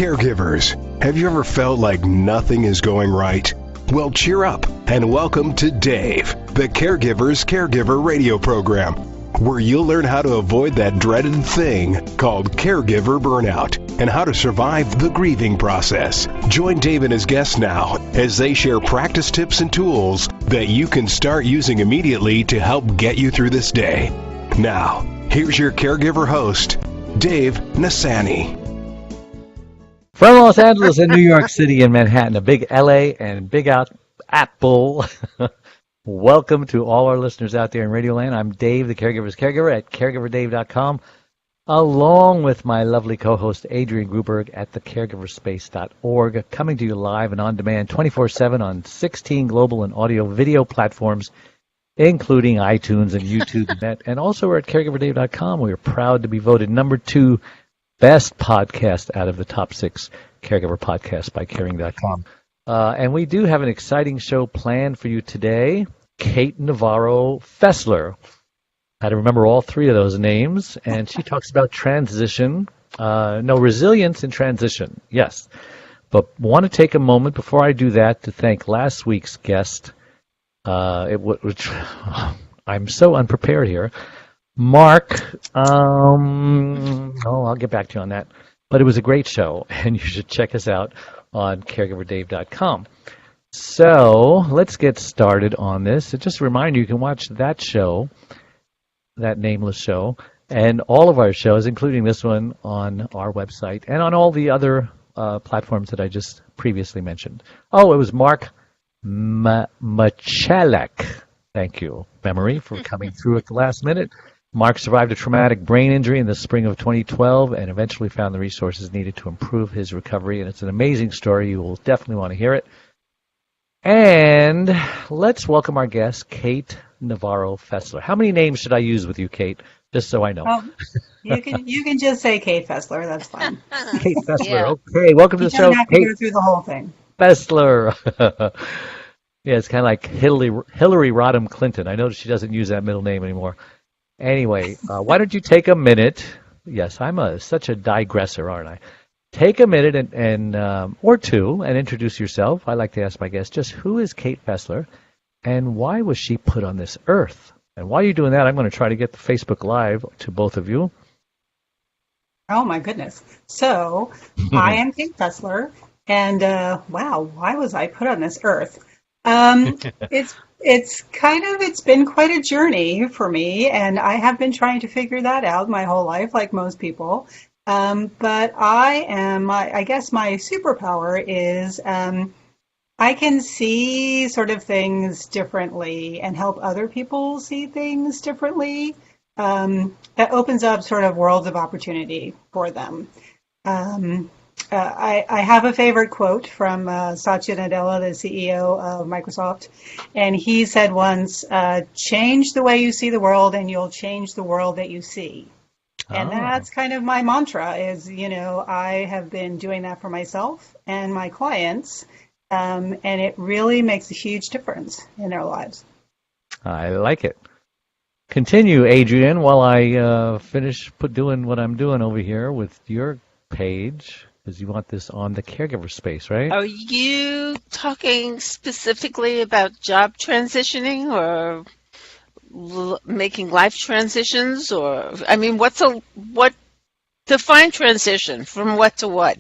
Caregivers, have you ever felt like nothing is going right? Well, cheer up and welcome to Dave, the Caregiver's Caregiver radio program, where you'll learn how to avoid that dreaded thing called caregiver burnout and how to survive the grieving process. Join Dave and his guests now as they share practice tips and tools that you can start using immediately to help get you through this day. Now, here's your caregiver host, Dave Nassaney. From Los Angeles and New York City and Manhattan, a big LA and big Apple. Welcome to all our listeners out there in Radio Land. I'm Dave, the Caregiver's Caregiver at caregiverdave.com, along with my lovely co-host Adrienne Gruberg at thecaregiverspace.org, coming to you live and on demand 24/7 on 16 global and audio video platforms, including iTunes and YouTube. And also we're at caregiverdave.com. We are proud to be voted number 2 best podcast out of the top 6 caregiver podcasts by caring.com. And we do have an exciting show planned for you today. Kate Navarro Fessler. I had to remember all 3 of those names. And she talks about transition. Resilience in transition. Yes. But want to take a moment before I do that to thank last week's guest. Which I'm so unprepared here. Mark, I'll get back to you on that. But it was a great show, and you should check us out on caregiverdave.com. So let's get started on this. So just a reminder, you can watch that show, that nameless show, and all of our shows, including this one, on our website and on all the other platforms that I just previously mentioned. Oh, it was Mark Machalek. Thank you, Memory, for coming through at the last minute. Mark survived a traumatic brain injury in the spring of 2012 and eventually found the resources needed to improve his recovery. And it's an amazing story. You will definitely want to hear it. And let's welcome our guest, Kate Navarro Fessler. How many names should I use with you, Kate? Just so I know. You can just say Kate Fessler. That's fine. Kate Fessler. Yeah. Okay, welcome to the show. You don't have to go through the whole thing. Fessler. Yeah, it's kind of like Hillary Rodham Clinton. I noticed she doesn't use that middle name anymore. Anyway, why don't you take a minute? Yes, I'm such a digressor, aren't I? Take a minute and or two and introduce yourself. I like to ask my guests, just who is Kate Fessler and why was she put on this earth? And while you're doing that, I'm going to try to get the Facebook Live to both of you. Oh, my goodness. So I am Kate Fessler, and wow, why was I put on this earth? It's been quite a journey for me, and I have been trying to figure that out my whole life, like most people. But I guess my superpower is I can see sort of things differently and help other people see things differently. That opens up sort of worlds of opportunity for them. I have a favorite quote from Satya Nadella, the CEO of Microsoft, and he said once, change the way you see the world and you'll change the world that you see. And that's kind of my mantra is, I have been doing that for myself and my clients, and it really makes a huge difference in their lives. I like it. Continue, Adrienne, while I finish doing what I'm doing over here with your page. Because you want this on the Caregiver Space, right? Are you talking specifically about job transitioning or making life transitions? Or, I mean, define transition from what to what?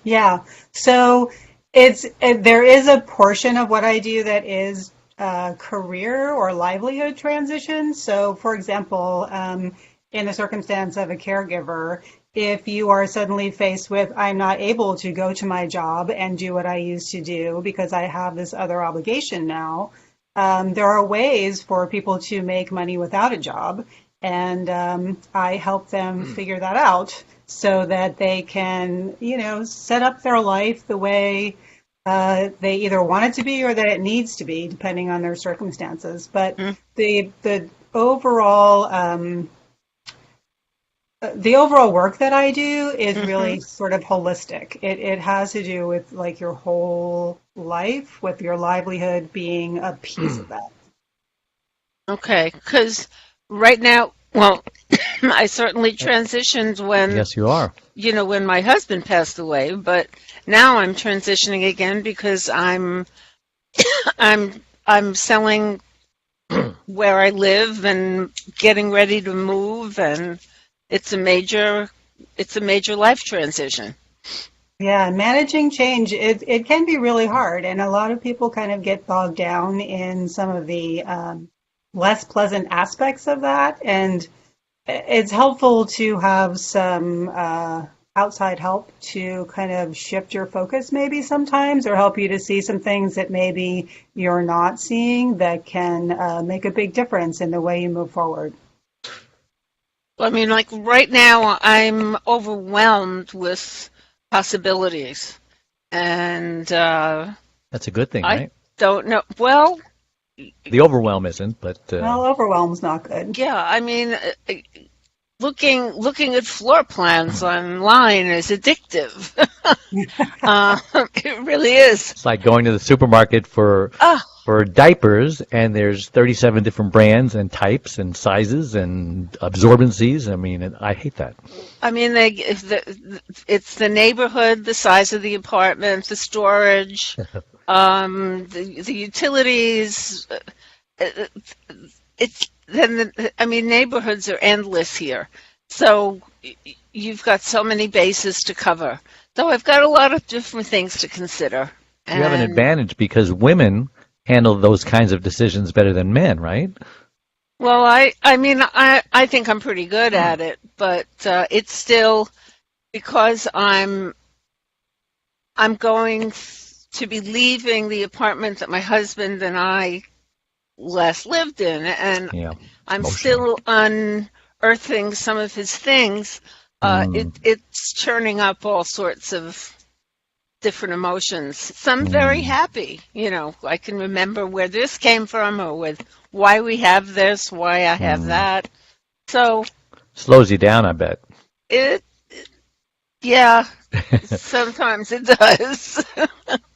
Yeah, so there is a portion of what I do that is career or livelihood transition. So, for example, in the circumstance of a caregiver, if you are suddenly faced with, I'm not able to go to my job and do what I used to do because I have this other obligation now, there are ways for people to make money without a job. And I help them figure that out so that they can, set up their life the way they either want it to be or that it needs to be, depending on their circumstances. But the overall work that I do is really sort of holistic. It has to do with like your whole life, with your livelihood being a piece of that. Okay, because right now Well, I certainly transitioned when, Yes, you are. when my husband passed away, but now I'm transitioning again because I'm selling where I live and getting ready to move, and it's a major life transition. Yeah, managing change, it can be really hard, and a lot of people kind of get bogged down in some of the less pleasant aspects of that, and it's helpful to have some outside help to kind of shift your focus maybe sometimes, or help you to see some things that maybe you're not seeing that can make a big difference in the way you move forward. I mean, like right now, I'm overwhelmed with possibilities, and That's a good thing, I right? don't know. Well, The overwhelm isn't, but Well, overwhelm's not good. yeah, I mean, looking at floor plans online is addictive. It really is. it's like going to the supermarket for Ah, diapers, and there's 37 different brands and types and sizes and absorbencies. I mean, I hate that. I mean, it's the neighborhood, the size of the apartment, the storage, the utilities. It's then I mean, neighborhoods are endless here, so you've got so many bases to cover. So I've got a lot of different things to consider. You have an And advantage because women handle those kinds of decisions better than men, right? well, I think I'm pretty good at it, but it's still because I'm going to be leaving the apartment that my husband and I last lived in, and Yeah. I'm Emotional. still unearthing some of his things. It's churning up all sorts of different emotions. Some very happy, I can remember where this came from, or with why we have this, why I have that. So Slows you down, I bet. it, yeah, sometimes it does.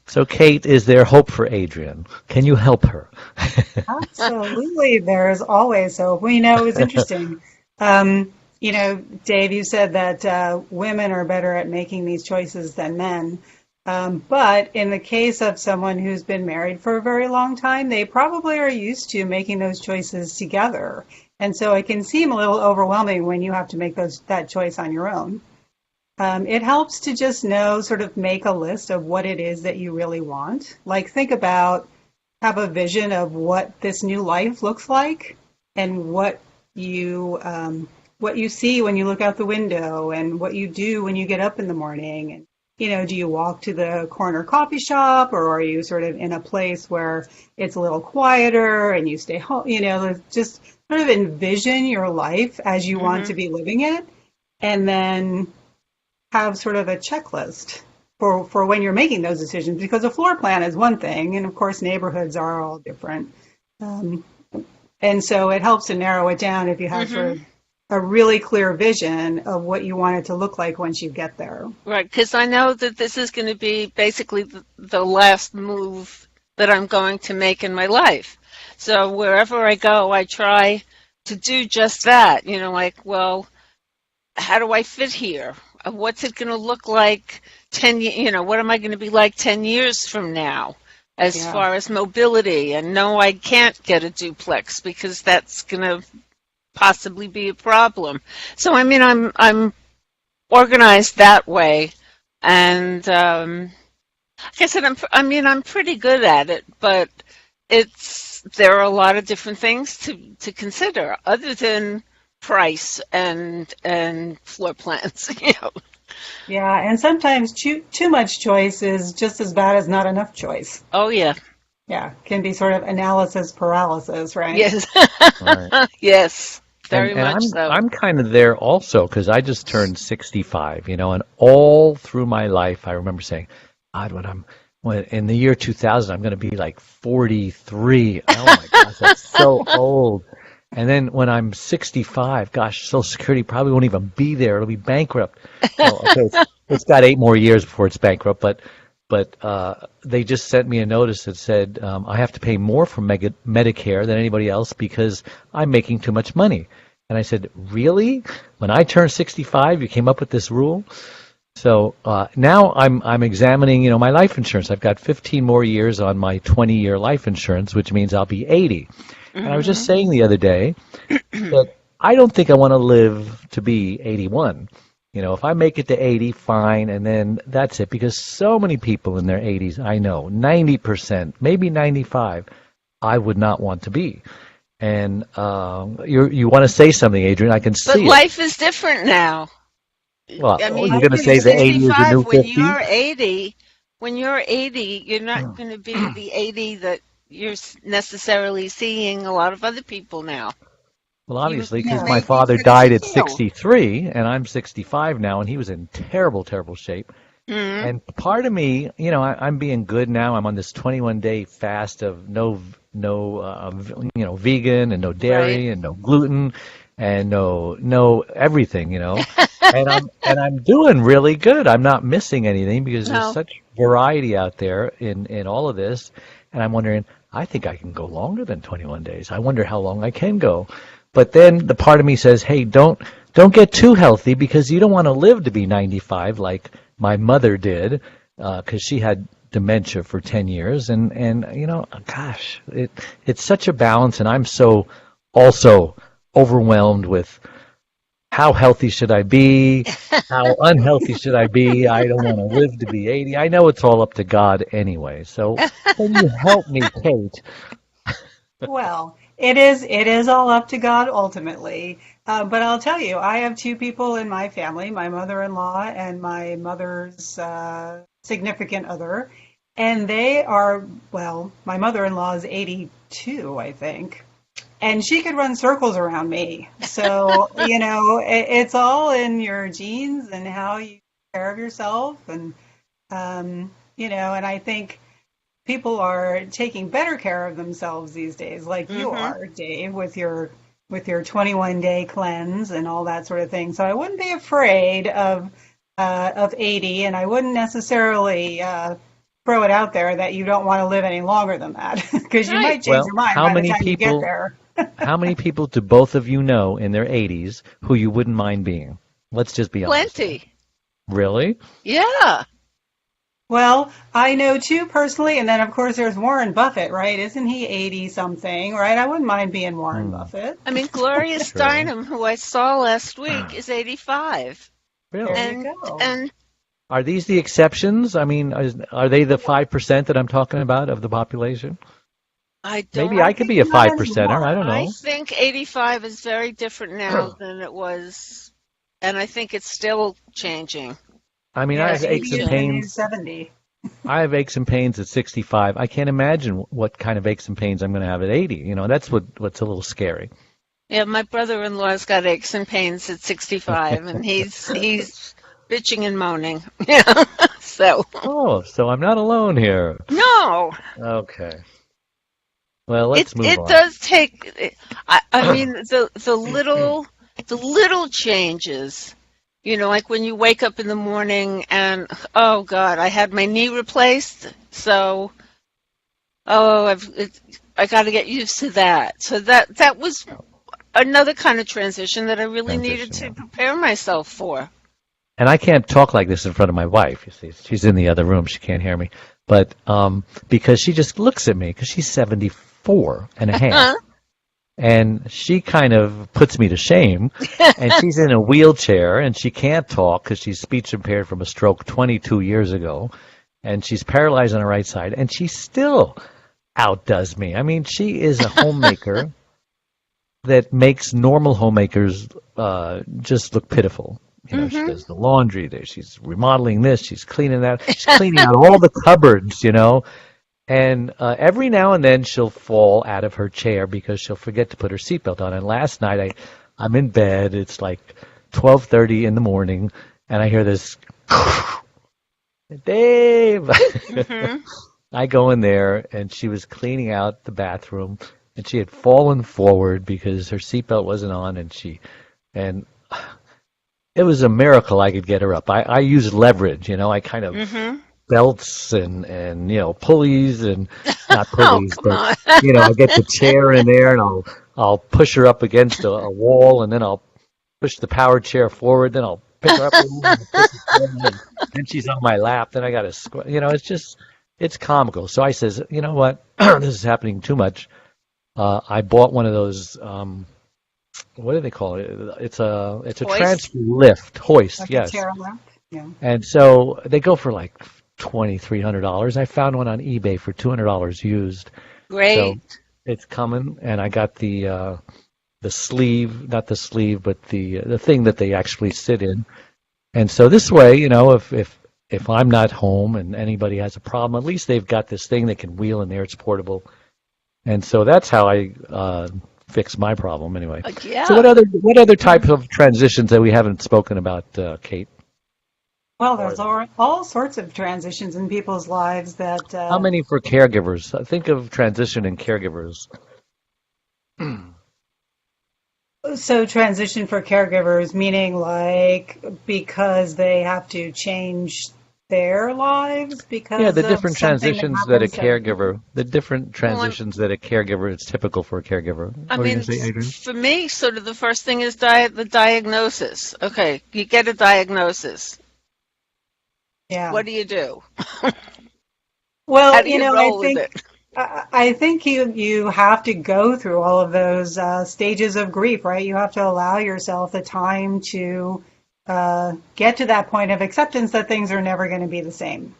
So, Kate, is there hope for Adrienne? Can you help her? absolutely, there's always hope. We know it's interesting. Dave, you said that women are better at making these choices than men. But in the case of someone who's been married for a very long time, they probably are used to making those choices together. And so it can seem a little overwhelming when you have to make that choice on your own. It helps to just sort of make a list of what it is that you really want. Like have a vision of what this new life looks like, and what you see when you look out the window, and what you do when you get up in the morning. And do you walk to the corner coffee shop, or are you sort of in a place where it's a little quieter and you stay home? Just sort of envision your life as you want to be living it, and then have sort of a checklist for when you're making those decisions, because a floor plan is one thing, and of course neighborhoods are all different. And so it helps to narrow it down if you have sort of a really clear vision of what you want it to look like once you get there. Right, because I know that this is going to be basically the last move that I'm going to make in my life. So wherever I go, I try to do just that. Well, how do I fit here? What's it going to look like 10 years? What am I going to be like 10 years from now as far as mobility? And no, I can't get a duplex because that's going to possibly be a problem. So I mean, I'm organized that way, and like I said, I'm pretty good at it, but there are a lot of different things to consider other than price and floor plans. Yeah, and sometimes too much choice is just as bad as not enough choice. Oh yeah. Yeah, can be sort of analysis paralysis, right? Yes. Right. Yes. Very And much so. I'm kind of there also because I just turned 65, and all through my life I remember saying, God, when in the year 2000 I'm going to be like 43. Oh my gosh, that's so old. And then when I'm 65, gosh, Social Security probably won't even be there. It'll be bankrupt. Well, okay, it's got 8 more years before it's bankrupt, but they just sent me a notice that said I have to pay more for Medicare than anybody else because I'm making too much money. And I said, really? When I turned 65, you came up with this rule? So now I'm examining, my life insurance. I've got 15 more years on my 20-year life insurance, which means I'll be 80. Mm-hmm. And I was just saying the other day that I don't think I want to live to be 81. If I make it to 80, fine, and then that's it. Because so many people in their 80s, I know, 90%, maybe 95, I would not want to be. And you want to say something, Adrienne? I can see But it. life is different now. Well, I mean, you're going to say the 80 is the new 50? When you're 80, you're not going to be the 80 that you're necessarily seeing a lot of other people now. Well, obviously, because my father died at 63, and I'm 65 now, and he was in terrible, terrible shape. Mm-hmm. And part of me, I'm being good now. I'm on this 21-day fast of no vegan and no dairy and no gluten and no everything, and I'm doing really good. I'm not missing anything because there's such variety out there in all of this. And I'm wondering, I think I can go longer than 21 days. I wonder how long I can go. But then the part of me says, hey, don't get too healthy because you don't want to live to be 95 like my mother did, because she had dementia for 10 years. And gosh, it's such a balance. And I'm so also overwhelmed with how healthy should I be? How unhealthy should I be? I don't want to live to be 80. I know it's all up to God anyway. So can you help me, Kate? Well, it is all up to God ultimately. But I'll tell you, I have two people in my family, my mother-in-law and my mother's significant other. And they are, well, my mother-in-law is 82, I think. And she could run circles around me. So, it's all in your genes and how you take care of yourself. And, and I think people are taking better care of themselves these days, like you are, Dave, with your 21-day cleanse and all that sort of thing. So I wouldn't be afraid of 80, and I wouldn't necessarily throw it out there that you don't want to live any longer than that, because you might change your mind by the time you get there. How many people do both of you know in their 80s who you wouldn't mind being? Let's just be honest. Plenty. Really? Yeah. Well, I know two personally, and then of course there's Warren Buffett, right? Isn't he 80-something, right? I wouldn't mind being Warren Buffett. I mean, Gloria Steinem, who I saw last week, is 85. Really? There you go. And are these the exceptions? I mean, are they the 5% that I'm talking about of the population? Maybe I could be a 5%er. I don't know. I think 85 is very different now than it was, and I think it's still changing. I mean, I have aches and pains. 70. I have aches and pains at 65. I can't imagine what kind of aches and pains I'm going to have at 80. That's what's a little scary. Yeah, my brother-in-law's got aches and pains at 65, and he's bitching and moaning. Yeah, so. Oh, so I'm not alone here. No. Okay. Well, let's move on. It does take. I mean, the little changes. Like when you wake up in the morning and, oh, God, I had my knee replaced, so, I got to get used to that. So that was another kind of transition that I really needed to prepare myself for. And I can't talk like this in front of my wife, you see. She's in the other room. She can't hear me. But because she just looks at me, because she's 74 and a half. And she kind of puts me to shame, and she's in a wheelchair, and she can't talk because she's speech impaired from a stroke 22 years ago, and she's paralyzed on the right side, and she still outdoes me. I mean, she is a homemaker that makes normal homemakers just look pitiful. She does the laundry, she's remodeling this, she's cleaning that, she's cleaning out all the cupboards, And every now and then she'll fall out of her chair because she'll forget to put her seatbelt on. And last night I'm in bed. It's like 12:30 in the morning, and I hear this, Dave. I go in there, and she was cleaning out the bathroom, and she had fallen forward because her seatbelt wasn't on, and it was a miracle I could get her up. I use leverage, I kind of. Belts and pulleys and not pulleys, but I get the chair in there and I'll push her up against a wall, and then I'll push the power chair forward. Then I'll pick her up again, and push her forward, and then she's on my lap. Then I got to, it's comical. So I says, you know what? This is happening too much. I bought one of those. What do they call it? It's a Hoist? transfer lift hoist. Like Yes. a chair lift? Yeah. And so they go for like $2,300. I found one on eBay for $200 used. Great. So it's coming, and I got the sleeve, not the sleeve, but the thing that they actually sit in. And so this way, if I'm not home and anybody has a problem, at least they've got this thing they can wheel in there. It's portable. And so that's how I fix my problem anyway. Yeah. So what other type of transitions that we haven't spoken about, Kate? Well, there's all sorts of transitions in people's lives that... How many for caregivers? Think of transition in caregivers. So transition for caregivers, meaning like because they have to change their lives because the of different something transitions that a happens caregiver, that a caregiver is typical for a caregiver. I What mean, do you say, Adrienne? for me, sort of the first thing is the diagnosis. Okay, you get a diagnosis. Yeah. What do you do? Well, How do you roll with it? I think you have to go through all of those stages of grief, right? You have to allow yourself the time to get to that point of acceptance that things are never going to be the same.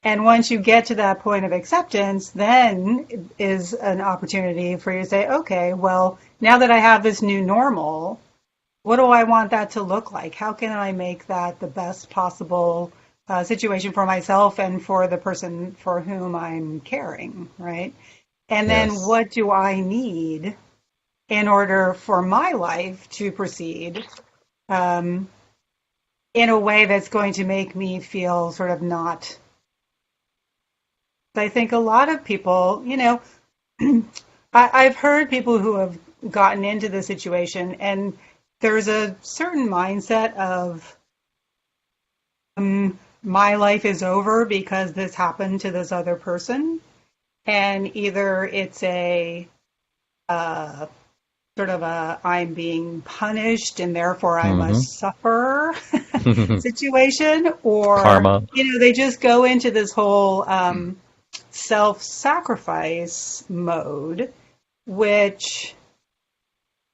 And once you get to that point of acceptance, then is an opportunity for you to say, okay, well, now that I have this new normal, what do I want that to look like? How can I make that the best possible situation for myself and for the person for whom I'm caring, right? And then Yes. what do I need in order for my life to proceed in a way that's going to make me feel sort of not. I think a lot of people, I've heard people who have gotten into the situation, and there's a certain mindset of my life is over because this happened to this other person, and either it's a sort of a I'm being punished and therefore I must suffer situation, or Karma. They just go into this whole self-sacrifice mode, which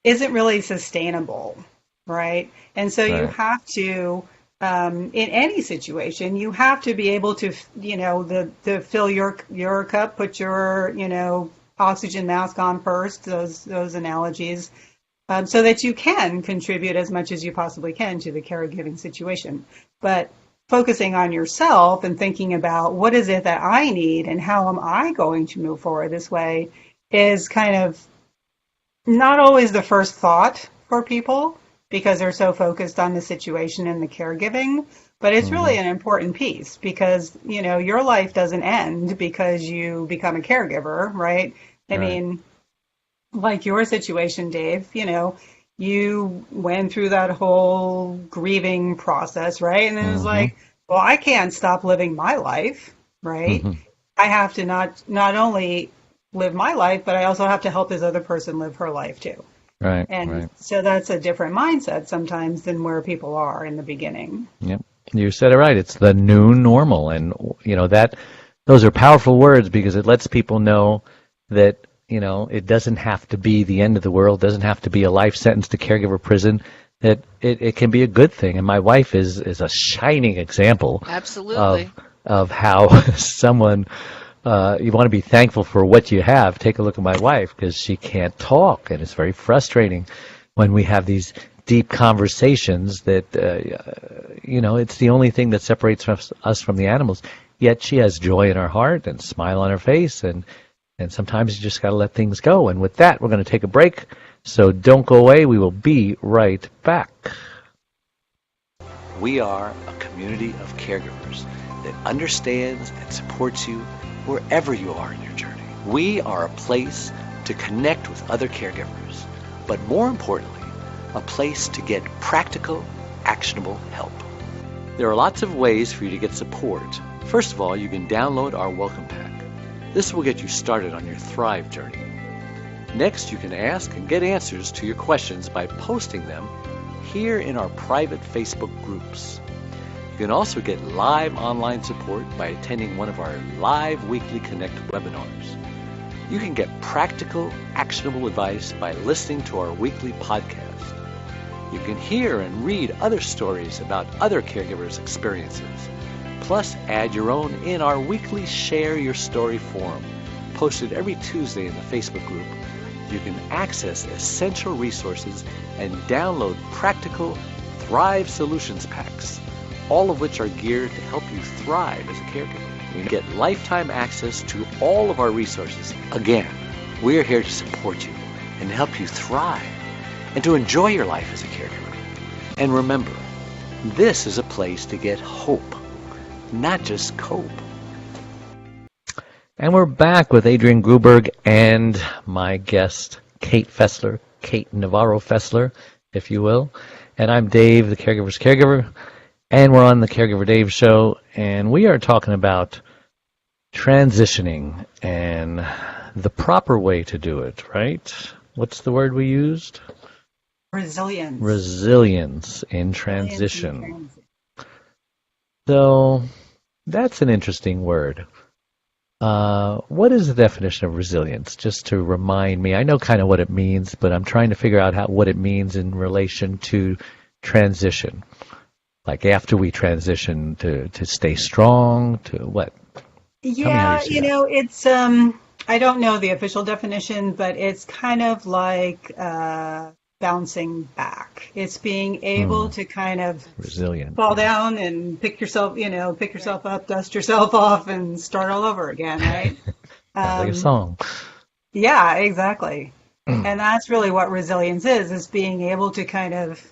isn't really sustainable, right? And so you have to, in any situation, you have to be able to, to fill your cup, put your, oxygen mask on first, those analogies, so that you can contribute as much as you possibly can to the caregiving situation. But focusing on yourself and thinking about what is it that I need and how am I going to move forward this way is kind of not always the first thought for people because they're so focused on the situation and the caregiving. But it's really an important piece because, your life doesn't end because you become a caregiver, right? I mean, like your situation, Dave, you went through that whole grieving process, right? And it was like, well, I can't stop living my life, right? I have to not only live my life, but I also have to help this other person live her life too. Right. And so that's a different mindset sometimes than where people are in the beginning. Yep. You said it right. It's the new normal. And, those are powerful words because it lets people know that, it doesn't have to be the end of the world, doesn't have to be a life sentence to caregiver prison, that it can be a good thing. And my wife is a shining example Absolutely. of how someone, you want to be thankful for what you have. Take a look at my wife because she can't talk, and it's very frustrating when we have these deep conversations that, it's the only thing that separates us from the animals. Yet she has joy in her heart and smile on her face, and sometimes you just got to let things go. And with that, we're going to take a break. So don't go away. We will be right back. We are a community of caregivers that understands and supports you wherever you are in your journey. We are a place to connect with other caregivers, but more importantly, a place to get practical, actionable help. There are lots of ways for you to get support. First of all, you can download our welcome pack. This will get you started on your Thrive journey. Next, you can ask and get answers to your questions by posting them here in our private Facebook groups. You can also get live online support by attending one of our live weekly Connect webinars. You can get practical, actionable advice by listening to our weekly podcast. You can hear and read other stories about other caregivers' experiences. Plus, add your own in our weekly Share Your Story forum, posted every Tuesday in the Facebook group. You can access essential resources and download practical Thrive Solutions packs, all of which are geared to help you thrive as a caregiver. You get lifetime access to all of our resources. Again, we are here to support you and help you thrive and to enjoy your life as a caregiver. And remember, this is a place to get hope, not just cope. And we're back with Adrienne Gruberg and my guest, Kate Fessler, Kate Navarro Fessler, if you will. And I'm Dave, the Caregiver's Caregiver, and we're on the Caregiver Dave Show, and we are talking about transitioning and the proper way to do it, right? What's the word we used? Resilience. Resilience in transition. So that's an interesting word. What is the definition of resilience? Just to remind me, I know kind of what it means, but I'm trying to figure out what it means in relation to transition. Like after we transition to stay strong, to what? Yeah, it's, I don't know the official definition, but it's kind of like bouncing back. It's being able to kind of resilient, fall down and pick yourself up, dust yourself off, and start all over again, right? Sounds like a song. Yeah, exactly. And that's really what resilience is being able to kind of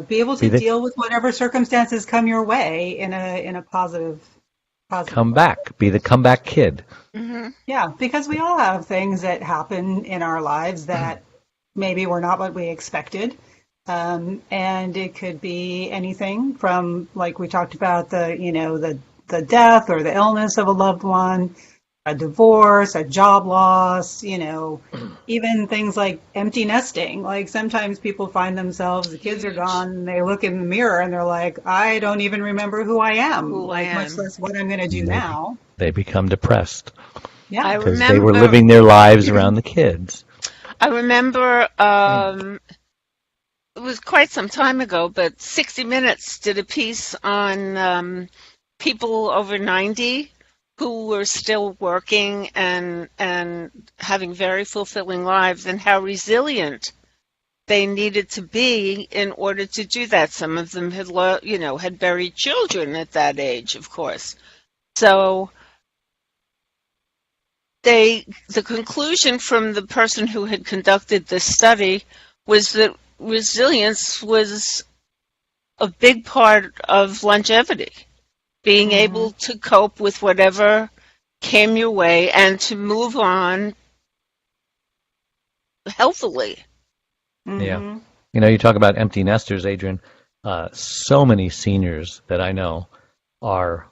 deal with whatever circumstances come your way in a positive comeback. Be the comeback kid. Mm-hmm. Yeah, because we all have things that happen in our lives that maybe were not what we expected. And it could be anything from, like we talked about, the death or the illness of a loved one, a divorce, a job loss, even things like empty nesting. Like sometimes people find themselves, the kids are gone, and they look in the mirror and they're like, I don't even remember who I am, much less what I'm going to do now. They become depressed. Yeah, because they were living their lives around the kids. I remember it was quite some time ago, but 60 Minutes did a piece on people over 90 who were still working and having very fulfilling lives, and how resilient they needed to be in order to do that. Some of them had buried children at that age, of course. So the conclusion from the person who had conducted this study was that resilience was a big part of longevity, being able to cope with whatever came your way and to move on healthily. Yeah. You talk about empty nesters, Adrienne. So many seniors that I know are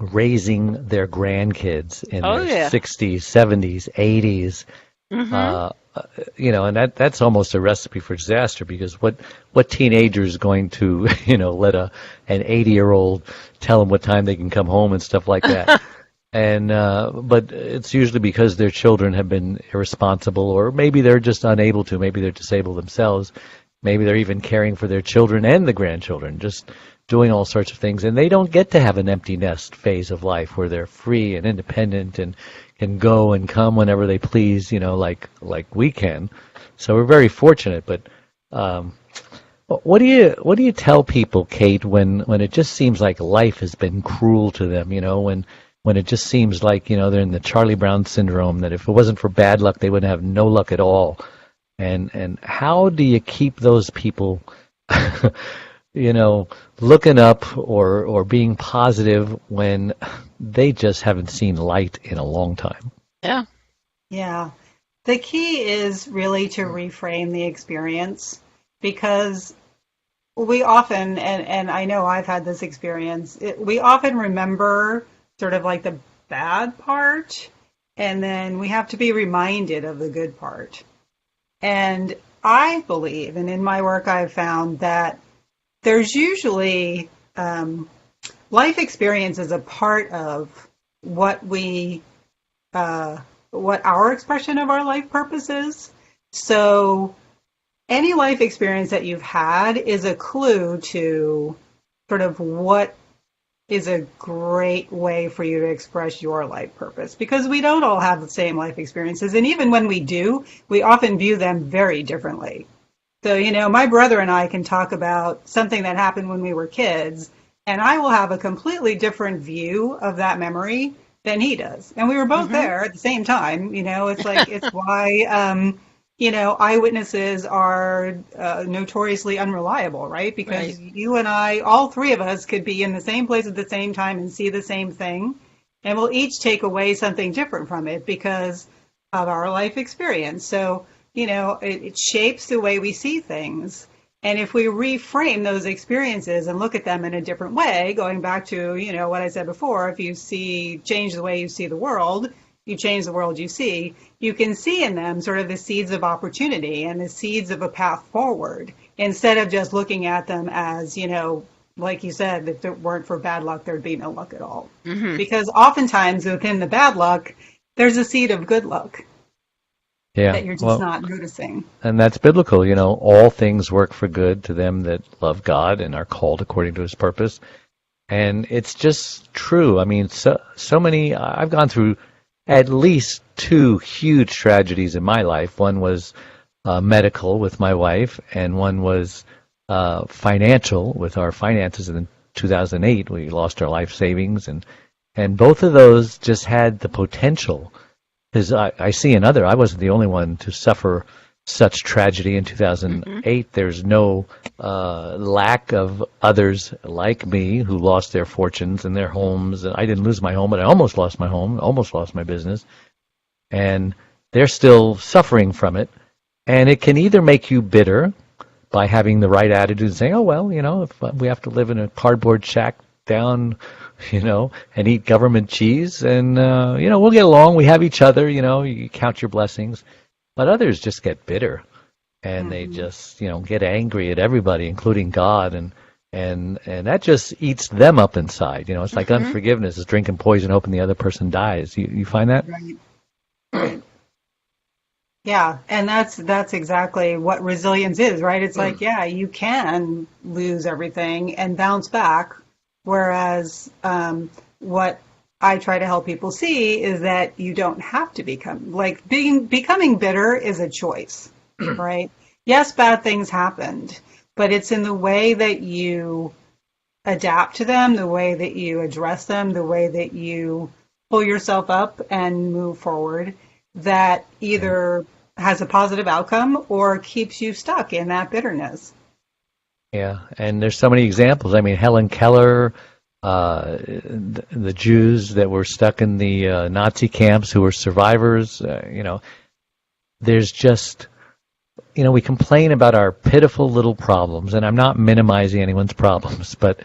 raising their grandkids in their 60s, 70s, 80s. And that's almost a recipe for disaster, because what teenager is going to, let an 80-year-old tell them what time they can come home and stuff like that. And but it's usually because their children have been irresponsible, or maybe they're just unable to. Maybe they're disabled themselves. Maybe they're even caring for their children and the grandchildren, just doing all sorts of things. And they don't get to have an empty nest phase of life where they're free and independent and can go and come whenever they please, like we can. So we're very fortunate. But what do you tell people, Kate, when it just seems like life has been cruel to them? When it just seems like they're in the Charlie Brown syndrome, that if it wasn't for bad luck, they wouldn't have no luck at all. And how do you keep those people, looking up or being positive when they just haven't seen light in a long time? Yeah. Yeah. The key is really to reframe the experience, because we often, and I know I've had this experience, we often remember sort of like the bad part, and then we have to be reminded of the good part. And I believe, and in my work I've found that there's usually life experience is a part of what what our expression of our life purpose is. So any life experience that you've had is a clue to sort of what is a great way for you to express your life purpose, because we don't all have the same life experiences. And even when we do, we often view them very differently. So, my brother and I can talk about something that happened when we were kids, and I will have a completely different view of that memory than he does. And we were both there at the same time. It's why, eyewitnesses are notoriously unreliable, right? Because you and I, all three of us, could be in the same place at the same time and see the same thing. And we'll each take away something different from it because of our life experience. So, it shapes the way we see things. And if we reframe those experiences and look at them in a different way, going back to, what I said before, if you change the way you see the world, you change the world you see, you can see in them sort of the seeds of opportunity and the seeds of a path forward, instead of just looking at them as, like you said, if it weren't for bad luck, there'd be no luck at all. Because oftentimes within the bad luck, there's a seed of good luck. Yeah, that you're just not noticing. And that's biblical. All things work for good to them that love God and are called according to his purpose. And it's just true. I mean, so many, I've gone through at least 2 huge tragedies in my life. One was medical with my wife, and one was financial with our finances. In 2008, we lost our life savings. And both of those just had the potential. Because I see another, I wasn't the only one to suffer such tragedy in 2008. There's no lack of others like me who lost their fortunes and their homes. And I didn't lose my home, but I almost lost my home, almost lost my business. And they're still suffering from it. And it can either make you bitter by having the right attitude and saying, oh, well, if we have to live in a cardboard shack down and eat government cheese, and, we'll get along. We have each other, you count your blessings. But others just get bitter, and they just, get angry at everybody, including God, and that just eats them up inside. It's like unforgiveness is drinking poison, hoping the other person dies. You find that? Right. Yeah, and that's exactly what resilience is, right? It's like, yeah, you can lose everything and bounce back. Whereas what I try to help people see is that you don't have to becoming bitter is a choice, right? Yes, bad things happened, but it's in the way that you adapt to them, the way that you address them, the way that you pull yourself up and move forward, that either has a positive outcome or keeps you stuck in that bitterness. Yeah, and there's so many examples. I mean, Helen Keller, the Jews that were stuck in the Nazi camps who were survivors, there's just, we complain about our pitiful little problems, and I'm not minimizing anyone's problems, but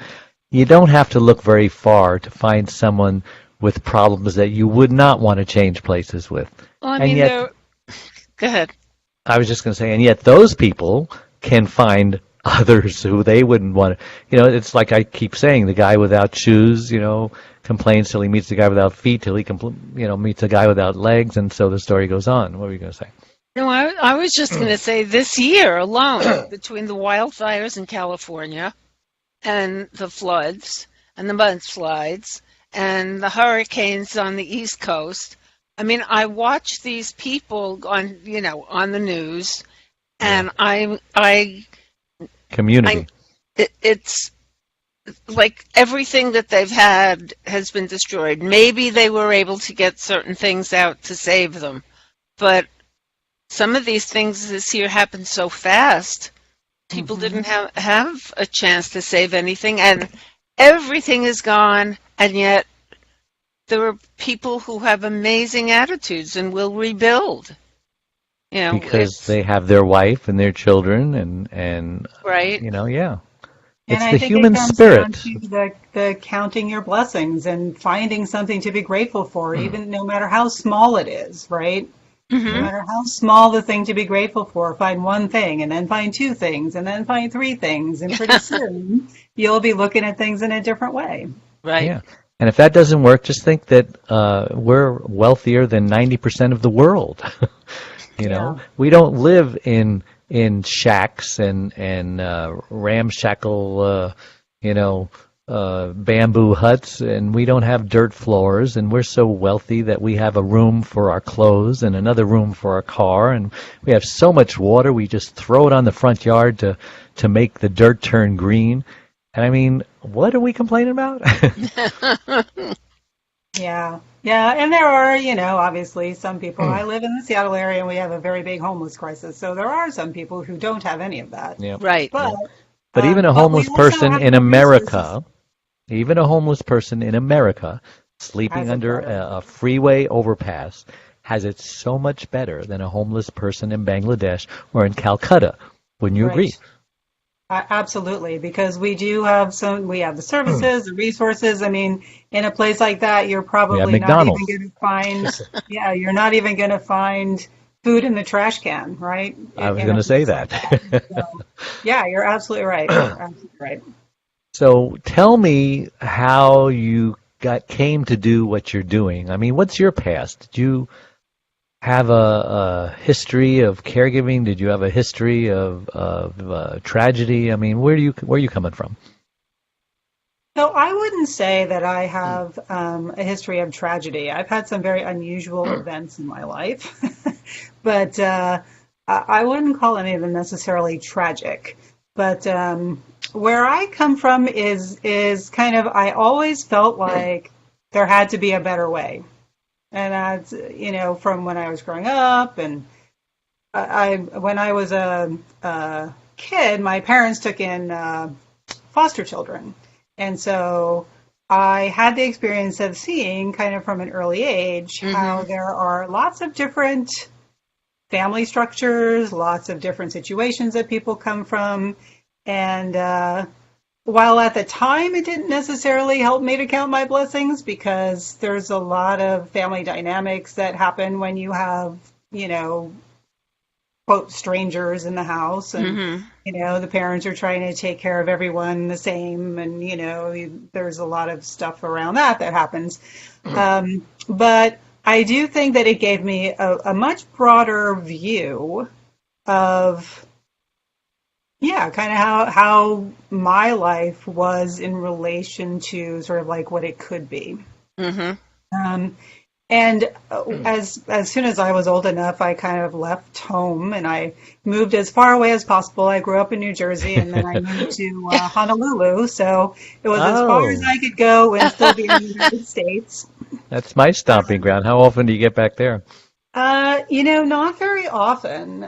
you don't have to look very far to find someone with problems that you would not want to change places with. Well, I mean, go ahead. I was just going to say, and yet those people can find others who they wouldn't want to, it's like I keep saying, the guy without shoes, complains till he meets the guy without feet, till he, meets a guy without legs, and so the story goes on. What were you going to say? No, I was just going to say this year alone, between the wildfires in California and the floods and the mudslides and the hurricanes on the East Coast, I mean, I watch these people on, on the news, and community. It's like everything that they've had has been destroyed. Maybe they were able to get certain things out to save them, but some of these things this year happened so fast, people didn't have a chance to save anything, and everything is gone, and yet there are people who have amazing attitudes and will rebuild. Because they have their wife and their children, and right. Yeah. And It's I the think it human comes down spirit. to the counting your blessings and finding something to be grateful for, even no matter how small it is, right? No Hmm. matter how small the thing to be grateful for, find one thing and then find two things and then find three things. And pretty soon you'll be looking at things in a different way. Right. Yeah. And if that doesn't work, just think that we're wealthier than 90% of the world. Yeah. We don't live in shacks and ramshackle, bamboo huts, and we don't have dirt floors, and we're so wealthy that we have a room for our clothes and another room for our car, and we have so much water we just throw it on the front yard to make the dirt turn green. And I mean, what are we complaining about? Yeah. Yeah. And there are, obviously some people. I live in the Seattle area and we have a very big homeless crisis. So there are some people who don't have any of that. Yeah. Right. But But even a but we homeless also person have in the resources. America, even a homeless person in America sleeping Has it under better. a freeway overpass has it so much better than a homeless person in Bangladesh or in Calcutta. Wouldn't you agree? Right. Absolutely, because we have the services, the resources. I mean, in a place like that, you're We have probably not even McDonald's. going to find, yeah, you're not even going to find food in the trash can, right? I was In going a to say place like that. that. So, yeah, you're absolutely right. You're absolutely right. So tell me how you came to do what you're doing. I mean, what's your past? Did you have a history of caregiving? Did you have a history of tragedy? I mean, where are you coming from? So I wouldn't say that I have a history of tragedy. I've had some very unusual events in my life, but I wouldn't call any of them necessarily tragic. But where I come from is kind of I always felt like there had to be a better way, and that's from when I was growing up, and I when I was a kid, my parents took in foster children. And so I had the experience of seeing kind of from an early age how Hmm. there are lots of different family structures, lots of different situations that people come from. And while at the time it didn't necessarily help me to count my blessings because there's a lot of family dynamics that happen when you have, quote, strangers in the house and Hmm. the parents are trying to take care of everyone the same and there's a lot of stuff around that happens, but I do think that it gave me a much broader view of kind of how my life was in relation to sort of like what it could be. Hmm. um, And as soon as I was old enough, I kind of left home and I moved as far away as possible. I grew up in New Jersey and then I moved to Honolulu. So it was as far as Oh, I could go and still be in the United States. that's my stomping ground. How often do you get back there? Not very often.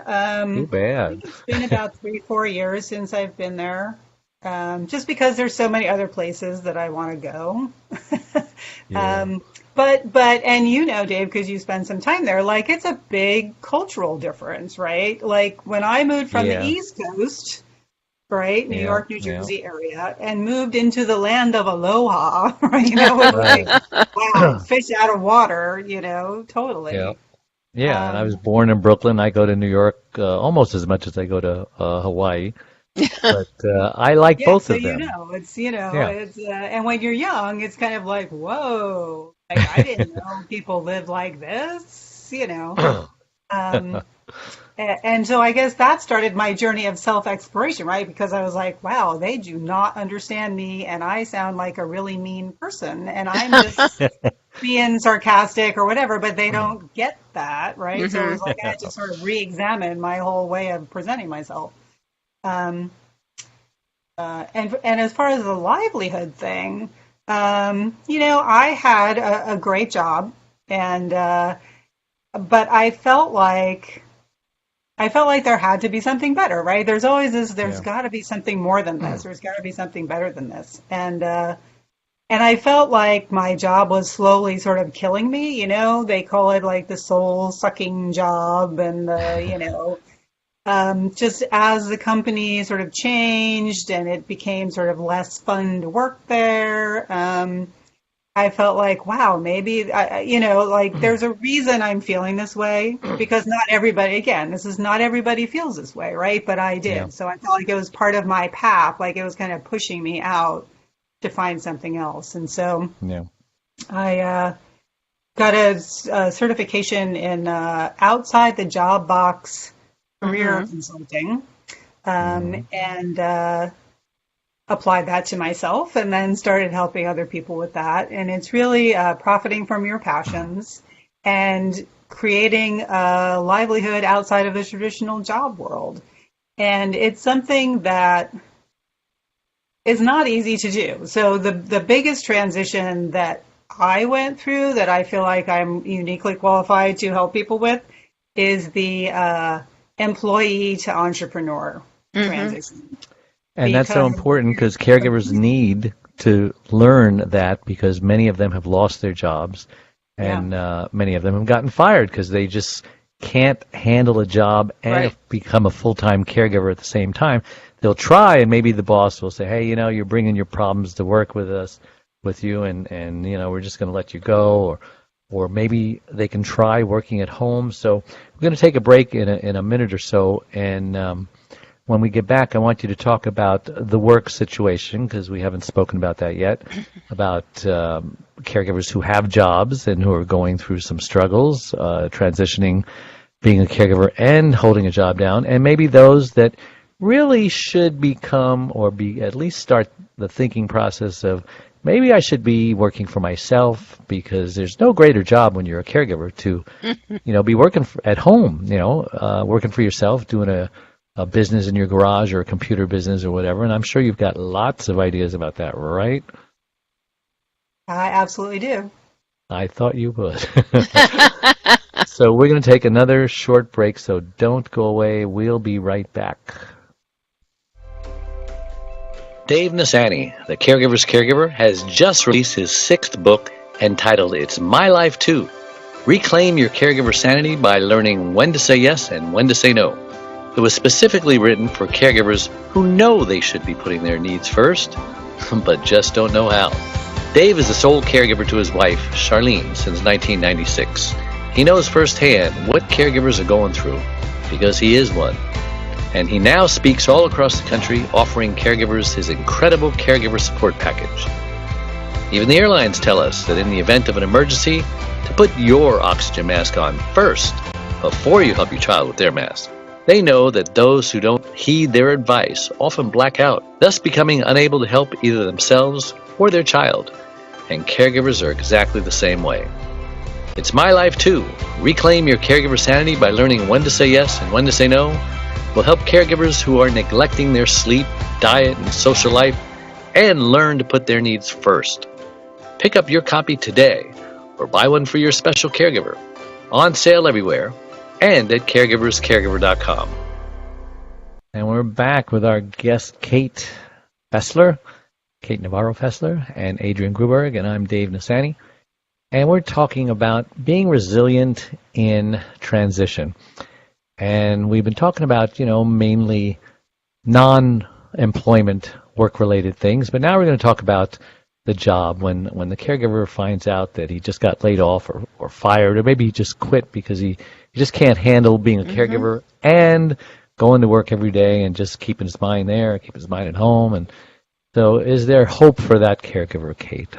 Too I think bad. it's been about 3, 4 years since I've been there. Just because there's so many other places that I want to go. Yeah. um, and Dave, because you spend some time there, like it's a big cultural difference, right? Like when I moved from the Yeah. East Coast, right, New Yeah. York, New Yeah. Jersey area, and moved into the land of aloha, right? It was like, Right. wow, fish out of water, Yeah. totally. Yeah. And I was Um, born in Brooklyn. I go to New York almost as much as I go to Hawaii. But I like Yeah, both so of them. Yeah. and when you're young, it's kind of like, whoa, like I didn't know people lived like this. Um, and so I guess that started my journey of self-exploration, right? Because I was like, wow, they do not understand me, and I sound like a really mean person, and I'm just being sarcastic or whatever, but they don't get that, right? So it Hmm. was like I had to sort of re-examine my whole way of presenting myself. Um, and as far as the livelihood thing, I had a great job, and but I felt like there had to be something better, right? There's always this. There's Yeah. got to be something more than this. There's got to be something better than this, and I felt like my job was slowly sort of killing me. They call it like the soul sucking job, and just as the company sort of changed and it became sort of less fun to work there, I felt like, wow, maybe, like there's a reason I'm feeling this way, because not everybody, again, this is not everybody feels this way, right? But I did. Yeah. So I felt like it was part of my path, like it was kind of pushing me out to find something else. And so Yeah. I got a certification in outside the job box career consulting, and applied that to myself, and then started helping other people with that. And it's really profiting from your passions and creating a livelihood outside of the traditional job world. And it's something that is not easy to do. So the biggest transition that I went through, that I feel like I'm uniquely qualified to help people with, is the employee to entrepreneur transition. And that's so important because caregivers need to learn that, because many of them have lost their jobs, and many of them have gotten fired because they just can't handle a job and become a full-time caregiver at the same time. They'll try, and maybe the boss will say, hey, you're bringing your problems to work with you, and we're just going to let you go, or maybe they can try working at home. So we're going to take a break in a minute or so, and when we get back, I want you to talk about the work situation, because we haven't spoken about that yet, about caregivers who have jobs and who are going through some struggles, transitioning, being a caregiver and holding a job down, and maybe those that really should become, or be at least start the thinking process of, maybe I should be working for myself, because there's no greater job when you're a caregiver to, be working at home, working for yourself, doing a business in your garage or a computer business or whatever. And I'm sure you've got lots of ideas about that, right? I absolutely do. I thought you would. So we're going to take another short break, so don't go away. We'll be right back. Dave Nassaney, the Caregiver's Caregiver, has just released his 6th book entitled It's My Life Too. Reclaim your caregiver sanity by learning when to say yes and when to say no. It was specifically written for caregivers who know they should be putting their needs first, but just don't know how. Dave is the sole caregiver to his wife, Charlene, since 1996. He knows firsthand what caregivers are going through, because he is one. And he now speaks all across the country, offering caregivers his incredible caregiver support package. Even the airlines tell us that in the event of an emergency, to put your oxygen mask on first, before you help your child with their mask. They know that those who don't heed their advice often black out, thus becoming unable to help either themselves or their child. And caregivers are exactly the same way. It's My Life Too. Reclaim your caregiver sanity by learning when to say yes and when to say no. Will help caregivers who are neglecting their sleep, diet, and social life, and learn to put their needs first. Pick up your copy today, or buy one for your special caregiver. On sale everywhere, and at caregiverscaregiver.com. And we're back with our guest, Kate Navarro Fessler, and Adrienne Gruberg, and I'm Dave Nassaney. And we're talking about being resilient in transition. And we've been talking about, mainly non-employment work-related things, but now we're going to talk about the job when the caregiver finds out that he just got laid off or fired, or maybe he just quit because he just can't handle being a caregiver and going to work every day and just keeping his mind there, keeping his mind at home. And so is there hope for that caregiver, Kate?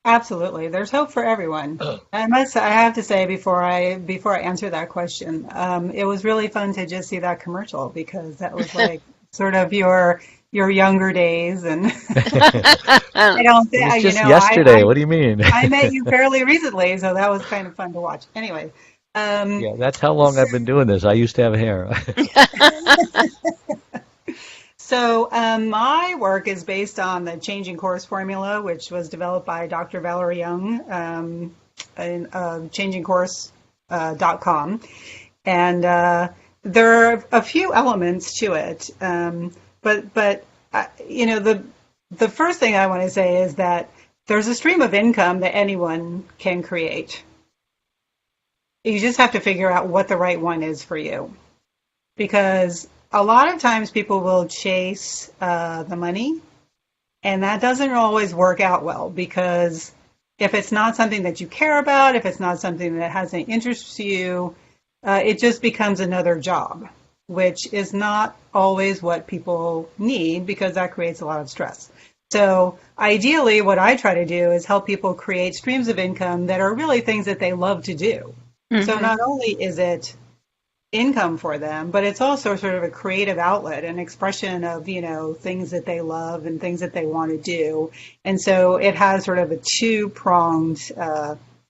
Absolutely. There's hope for everyone. I have to say before I answer that question, it was really fun to just see that commercial, because that was like sort of your younger days, and I don't think it was just yesterday. What do you mean? I met you fairly recently, so that was kind of fun to watch. Anyway, yeah, that's how long I've been doing this. I used to have hair. So my work is based on the Changing Course formula, which was developed by Dr. Valerie Young in changingcourse.com. And there are a few elements to it. But the first thing I want to say is that there's a stream of income that anyone can create. You just have to figure out what the right one is for you. because a lot of times people will chase the money, and that doesn't always work out well, because if it's not something that you care about, if it's not something that has any interest to you, it just becomes another job, which is not always what people need, because that creates a lot of stress. So ideally, what I try to do is help people create streams of income that are really things that they love to do. Mm-hmm. So not only is it income for them, but it's also sort of a creative outlet, an expression of, things that they love and things that they want to do. And so it has sort of a two-pronged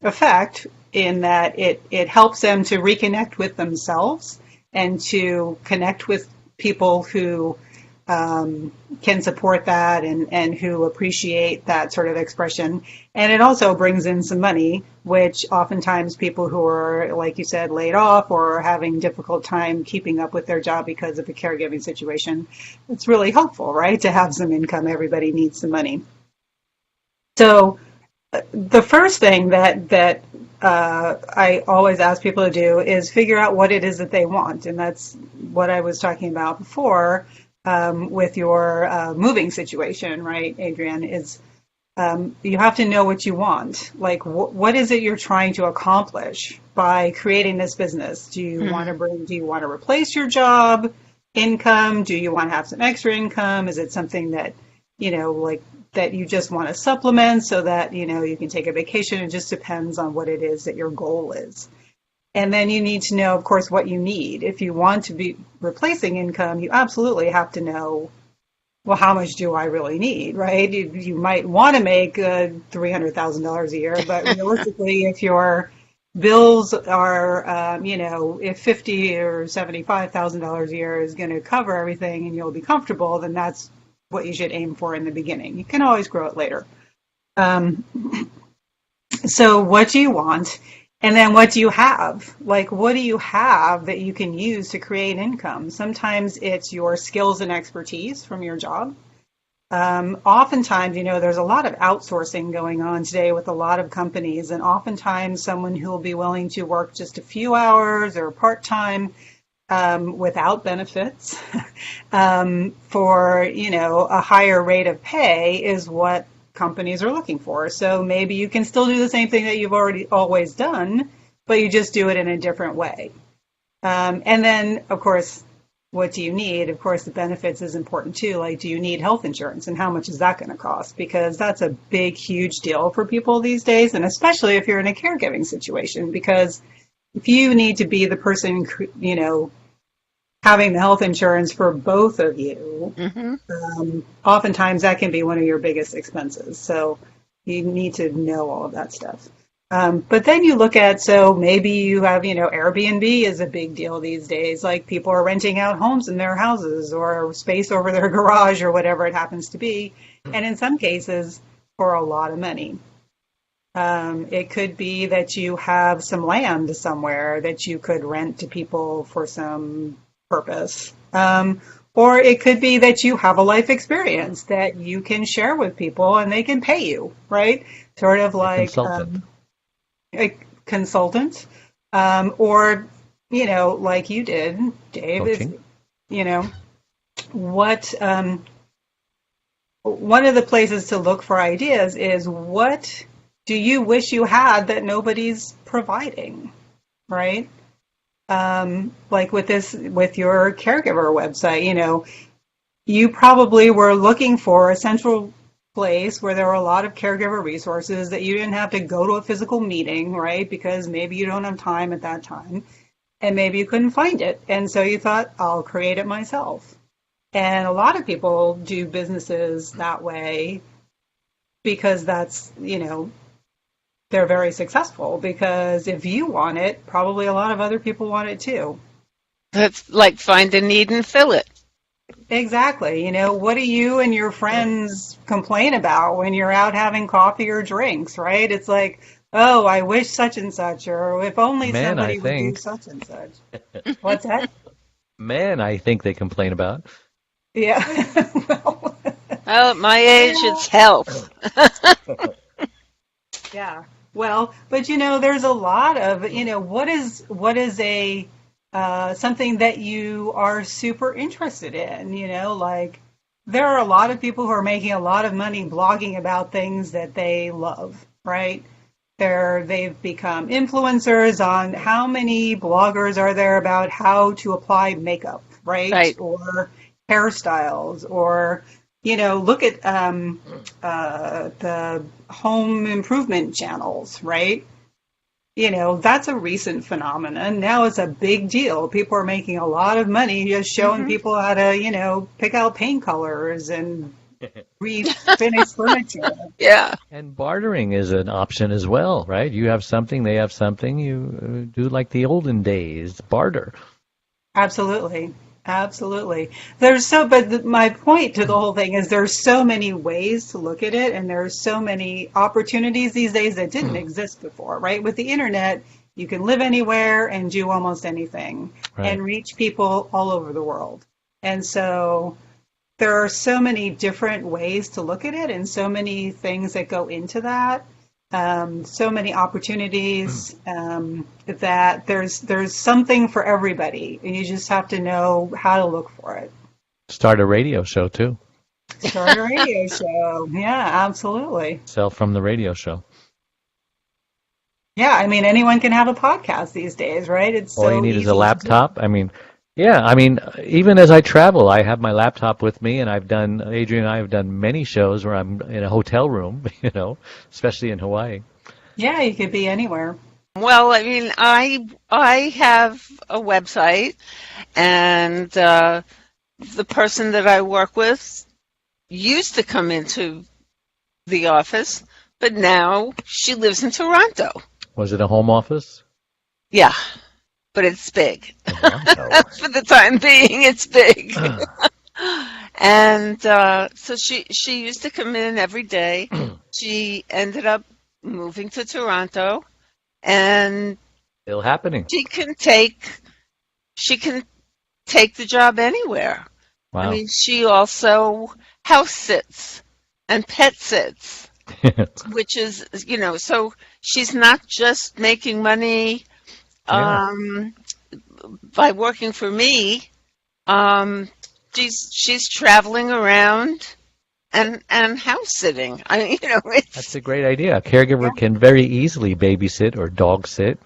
effect, in that it helps them to reconnect with themselves and to connect with people who can support that and who appreciate that sort of expression. And it also brings in some money, which oftentimes people who are, like you said, laid off or are having difficult time keeping up with their job because of the caregiving situation, it's really helpful, right, to have some income. Everybody needs some money. So the first thing that I always ask people to do is figure out what it is that they want. And that's what I was talking about before with your moving situation, right, Adrienne, is you have to know what you want. Like, what is it you're trying to accomplish by creating this business? Do you want to replace your job income? Do you want to have some extra income? Is it something that, that you just want to supplement so that, you can take a vacation? It just depends on what it is that your goal is. And then you need to know, of course, what you need. If you want to be replacing income, you absolutely have to know, well, how much do I really need, right? You might want to make $300,000 a year, but realistically, if your bills are, if $50,000 or $75,000 a year is going to cover everything and you'll be comfortable, then that's what you should aim for in the beginning. You can always grow it later. So what do you want? And then what do you have? Like, what do you have that you can use to create income? Sometimes it's your skills and expertise from your job. Oftentimes, there's a lot of outsourcing going on today with a lot of companies, and oftentimes someone who will be willing to work just a few hours or part-time without benefits for, a higher rate of pay is what companies are looking for. So maybe you can still do the same thing that you've always done, but you just do it in a different way. And then, of course, what do you need? Of course, the benefits is important too. Like, do you need health insurance, and how much is that going to cost? Because that's a big, huge deal for people these days, and especially if you're in a caregiving situation, because if you need to be the person, having the health insurance for both of you, oftentimes that can be one of your biggest expenses. So you need to know all of that stuff. But then you look at, so maybe you have, Airbnb is a big deal these days. Like, people are renting out homes in their houses or space over their garage or whatever it happens to be. And in some cases, for a lot of money. It could be that you have some land somewhere that you could rent to people for some purpose. Or it could be that you have a life experience that you can share with people and they can pay you, right? Sort of like a consultant. Or, like you did, Dave, is, one of the places to look for ideas is, what do you wish you had that nobody's providing, right? Like with your caregiver website, you probably were looking for a central place where there were a lot of caregiver resources that you didn't have to go to a physical meeting, right? Because maybe you don't have time at that time, and maybe you couldn't find it. And so you thought, I'll create it myself. And a lot of people do businesses that way because that's, they're very successful, because if you want it, probably a lot of other people want it too. That's like find a need and fill it. Exactly. What do you and your friends complain about when you're out having coffee or drinks, right? It's like, oh, I wish such and such, or if only somebody would do such and such. What's that? Men, I think they complain about. Yeah. Well, at my age, it's health. Yeah. Well, but there's a lot of, what is a something that you are super interested in, like there are a lot of people who are making a lot of money blogging about things that they love, right? They've become influencers. On how many bloggers are there about how to apply makeup, right? Right. Or hairstyles, or look at the home improvement channels, right? That's a recent phenomenon. Now it's a big deal. People are making a lot of money just showing people how to, pick out paint colors and refinish furniture. Yeah. And bartering is an option as well, right? You have something, they have something. You do like the olden days, barter. Absolutely. Absolutely. But my point to the whole thing is there's so many ways to look at it, and there's so many opportunities these days that didn't exist before, right? With the internet, you can live anywhere and do almost anything and reach people all over the world. And so there are so many different ways to look at it and so many things that go into that. So many opportunities that there's something for everybody, and you just have to know how to look for it. Start a radio show too. Start a radio show. Yeah, absolutely. Sell from the radio show. Yeah, I mean, anyone can have a podcast these days, right? It's all so you need easy is a laptop. I mean, even as I travel, I have my laptop with me, and Adrienne and I have done many shows where I'm in a hotel room, especially in Hawaii. Yeah, you could be anywhere. Well, I mean, I have a website, and the person that I work with used to come into the office, but now she lives in Toronto. Was it a home office? Yeah. But it's big. For the time being, it's big. And so she used to come in every day. She ended up moving to Toronto, and still happening. She can take the job anywhere. Wow. I mean, she also house sits and pet sits, which is, so she's not just making money by working for me. She's traveling around and house sitting. That's a great idea. A caregiver can very easily babysit or dog sit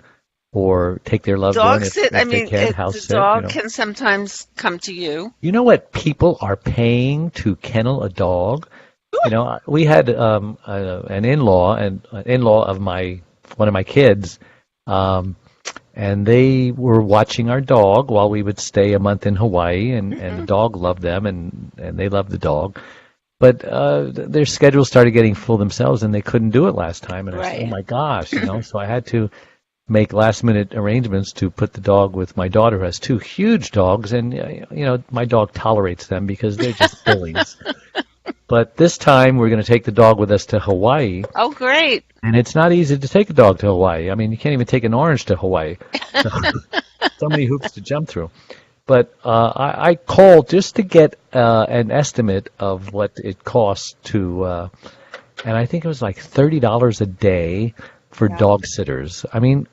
or take their loved one if they can, house sit. The dog can sometimes come to you. You know what people are paying to kennel a dog? We had an in-law of one of my kids. And they were watching our dog while we would stay a month in Hawaii, and the dog loved them, and they loved the dog. But their schedule started getting full themselves, and they couldn't do it last time. And I said, oh, my gosh, so I had to make last-minute arrangements to put the dog with my daughter, who has two huge dogs, and, my dog tolerates them because they're just bullies. But this time, we're going to take the dog with us to Hawaii. Oh, great. And it's not easy to take a dog to Hawaii. I mean, you can't even take an orange to Hawaii. So many hoops to jump through. But I called just to get an estimate of what it costs to, and I think it was like $30 a day for dog sitters. I mean,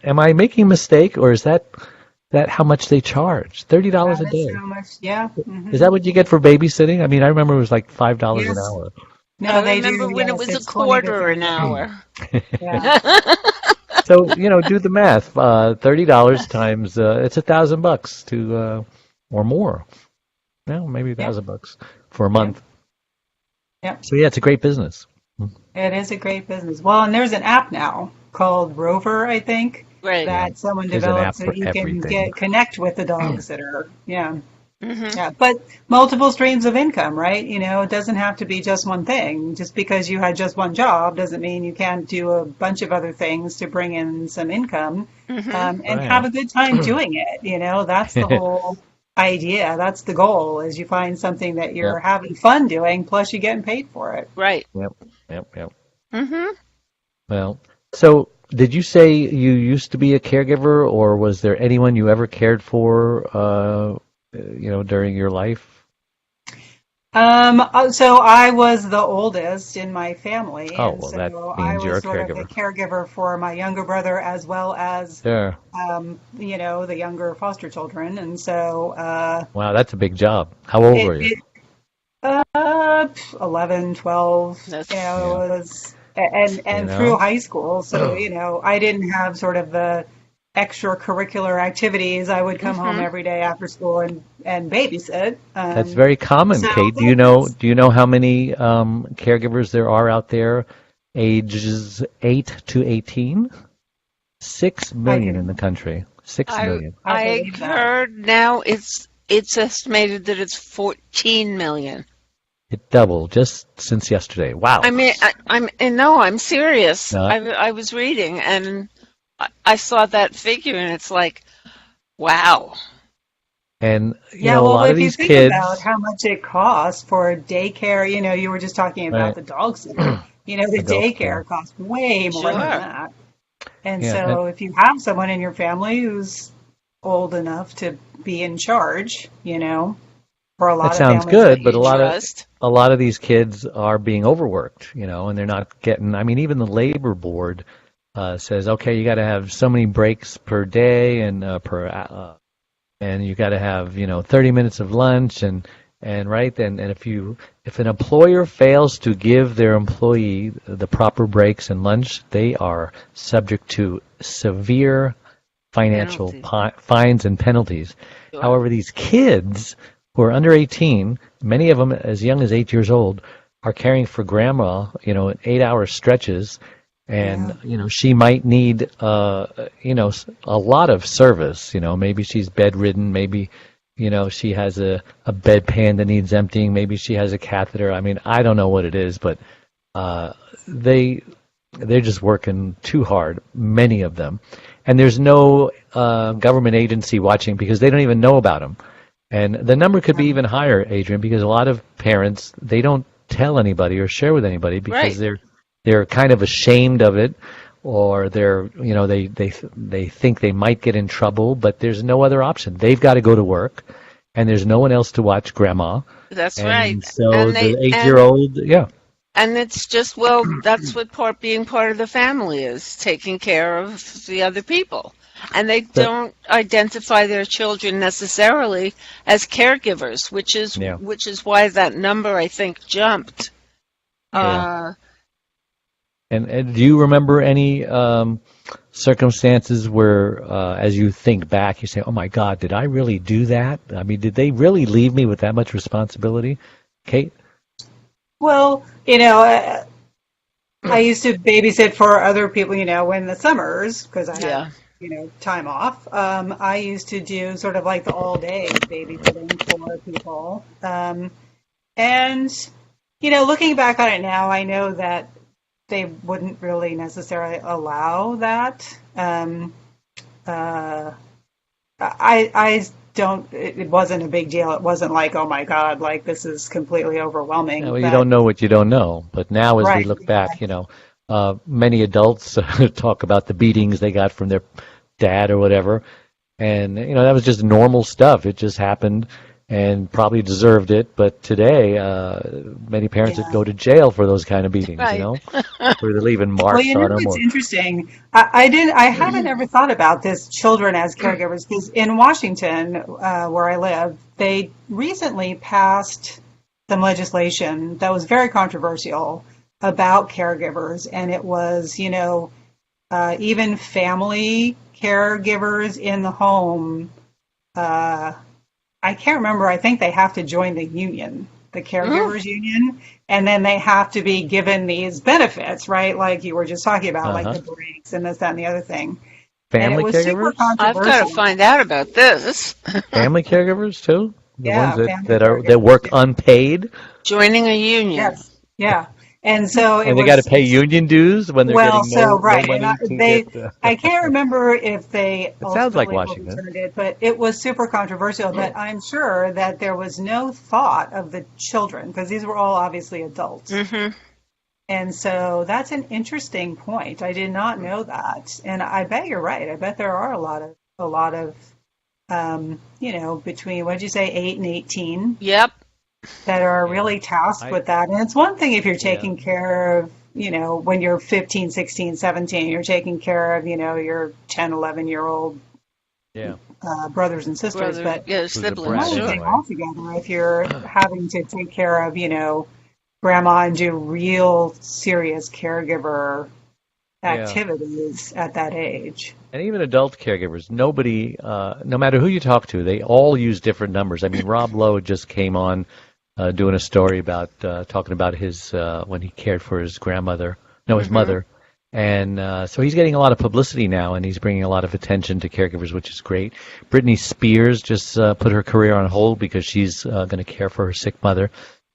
am I making a mistake, or is that how much they charge? $30 a day. How much? Yeah. Mm-hmm. Is that what you get for babysitting? I mean, I remember it was like $5 an hour. No, I remember when it was a quarter an hour. Yeah. So, do the math. $30 times, it's $1,000 to, or more. Well, maybe $1,000 for a month. Yeah. So, it's a great business. It is a great business. Well, and there's an app now called Rover, I think, that someone developed so you can connect with the dog sitter. Yeah. Mm-hmm. Yeah, but multiple streams of income, right? It doesn't have to be just one thing. Just because you had just one job doesn't mean you can't do a bunch of other things to bring in some income and have a good time doing it. That's the whole idea. That's the goal, is you find something that you're having fun doing, plus you're getting paid for it. Right. Yep. Mm-hmm. Well, so did you say you used to be a caregiver, or was there anyone you ever cared for during your life? So I was the oldest in my family, Oh, and well, that so I means you're was a sort of the caregiver. caregiver for my younger brother as well as, Sure. the younger foster children. And so, Wow, that's a big job. How old it, were you? it 11, 12, That's it Yeah, was, you and through know. high school. So, I didn't have sort of the extracurricular activities. I would come home hmm every day after school and babysit. That's very common, So Kate. Do you know that's, do you know how many caregivers there are out there ages 8 to 18? 6 I million in do, the country. 6 I million. I I believe that. heard now it's estimated that it's 14 million. It doubled just since yesterday. I Wow. mean, I'm and no, I'm serious. No, I was reading and I saw that figure and it's like, wow. and Yeah, a well, lot of if you these think about kids, how much it costs for daycare, you were just talking about right? the dog sitter. The Adult care. daycare costs way more than Sure. that. And Yeah, and so if you have someone in your family who's old enough to be in charge, for a that lot of sounds families That good, but you trust. a lot of these kids are being overworked, and they're not getting. I mean, even the labor board says, okay, you got to have so many breaks per day and you got to have 30 minutes of lunch and right and if an employer fails to give their employee the proper breaks and lunch, they are subject to severe financial Penalty. fines and penalties. Sure. However, these kids who are under 18, many of them as young as 8 years old, are caring for grandma, 8-hour stretches, and Yeah. she might need a lot of service. Maybe she's bedridden, maybe she has a bedpan that needs emptying, maybe she has a catheter. I mean, I don't know what it is, but uh, they they're just working too hard, many of them, and there's no government agency watching because they don't even know about them. And the number could be even higher, Adrian, because a lot of parents, they don't tell anybody or share with anybody because Right. they're kind of ashamed of it, or they think they might get in trouble, but there's no other option. They've got to go to work, and there's no one else to watch grandma, That's right. and so And the they 8 year old, yeah, and it's just, well, that's what being part of the family is, taking care of the other people. And they but don't identify their children necessarily as caregivers, yeah, which is why that number I think jumped. yeah. Uh, And do you remember any circumstances where, as you think back, you say, "Oh my God, did I really do that? I mean, did they really leave me with that much responsibility?" Kate? Well, I used to babysit for other people, in the summers because I had, yeah. time off. I used to do sort of like the all day babysitting for people. And, looking back on it now, I know that they wouldn't really necessarily allow that. Uh, I don't, it wasn't a big deal. It wasn't like, oh my God, like this is completely overwhelming. Well, you But don't know what you don't know. But now, as we right, look back, exactly. many adults talk about the beatings they got from their dad or whatever, and that was just normal stuff. It just happened, and probably deserved it. But today, many parents would Yeah. go to jail for those kind of beatings, Right. where they're leaving Well, marks on them. what's Or interesting? I haven't ever thought about this children as caregivers because in Washington, where I live, they recently passed some legislation that was very controversial about caregivers, and it was, even family caregivers in the home. Uh, I can't remember. I think they have to join the union, the Mm, caregivers union, and then they have to be given these benefits, right? Like you were just talking about, like uh-huh. the breaks and this, that, and the other thing. And it Family was super caregivers, I've got to controversial. find out about this. family caregivers too, the ones Yeah, that family that caregivers. work unpaid, Joining a union. Yes, yeah. And so it and they got to was, pay union dues when they're well, getting so no right, and money to get. they, I can't remember if they It sounds like ultimately Washington. overturned it, but it was super controversial. But I'm sure that there was no thought of the children because these were all obviously adults. hmm And so that's an interesting point. I did not know that, and I bet you're right. I bet there are a lot of, between what did you say, 8 and 18, Yep. that are really tasked with that. And it's one thing if you're taking care of, when you're 15, 16, 17, you're taking care of, your 10, 11-year-old brothers and sisters. But siblings, another thing altogether if you're having to take care of, grandma and do real serious caregiver activities at that age. And even adult caregivers, nobody, no matter who you talk to, they all use different numbers. I mean, Rob Lowe just came on doing a story about talking about his when he cared for his grandmother, his mother. And so he's getting a lot of publicity now, and he's bringing a lot of attention to caregivers, which is great. Britney Spears just put her career on hold because she's going to care for her sick mother.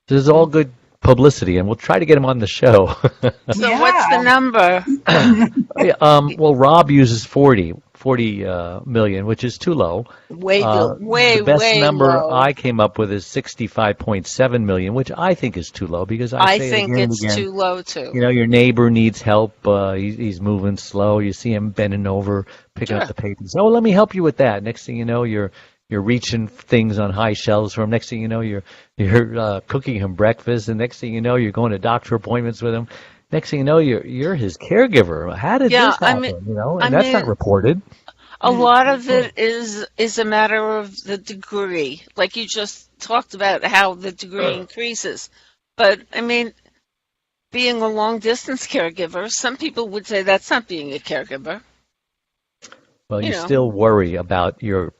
This is all good publicity, and we'll try to get him on the show. So what's the number? Well, Rob uses 40 million, which is too low. Way the best way number low. I came up with is 65.7 million, which I think is too low because I think it's too low too. Your neighbor needs help. He's moving slow. You see him bending over, picking up the papers. Oh, let me help you with that. Next thing you know, you're reaching things on high shelves for him. Next thing you know, you're cooking him breakfast, and next thing you know, you're going to doctor appointments with him. Next thing you know, you're his caregiver. How did this happen? That's not reported. A lot of it is a matter of the degree. Like you just talked about how the degree increases. But being a long distance caregiver, some people would say that's not being a caregiver. Well, you still worry about your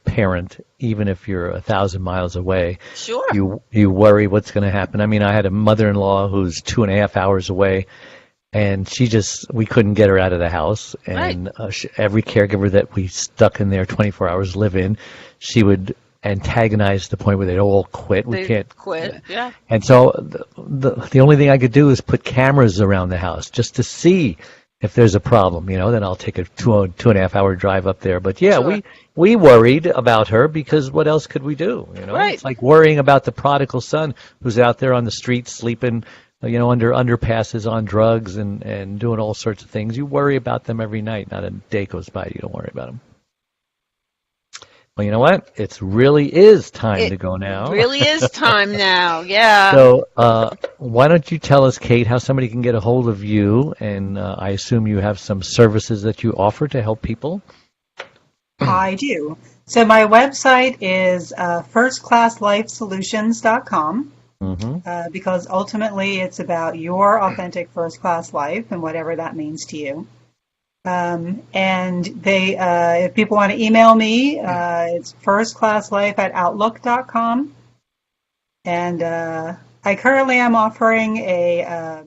parent, even if you're 1,000 miles away. Sure. You worry what's going to happen. I had a mother-in-law who's 2.5 hours away, and we couldn't get her out of the house. And every caregiver that we stuck in there 24 hours live in, she would antagonize to the point where they'd all quit. We can't quit. Yeah. And so the only thing I could do is put cameras around the house just to see if there's a problem, then I'll take a 2.5 hour drive up there. But we worried about her because what else could we do? Right. It's like worrying about the prodigal son who's out there on the street sleeping, under underpasses on drugs and doing all sorts of things. You worry about them every night. Not a day goes by you don't worry about them. Well, you know what? It really is time to go now. It really is time now, yeah. So why don't you tell us, Kate, how somebody can get a hold of you, and I assume you have some services that you offer to help people? I do. So my website is firstclasslifesolutions.com because ultimately it's about your authentic first-class life and whatever that means to you. And if people want to email me, it's firstclasslife@outlook.com. And I currently am offering a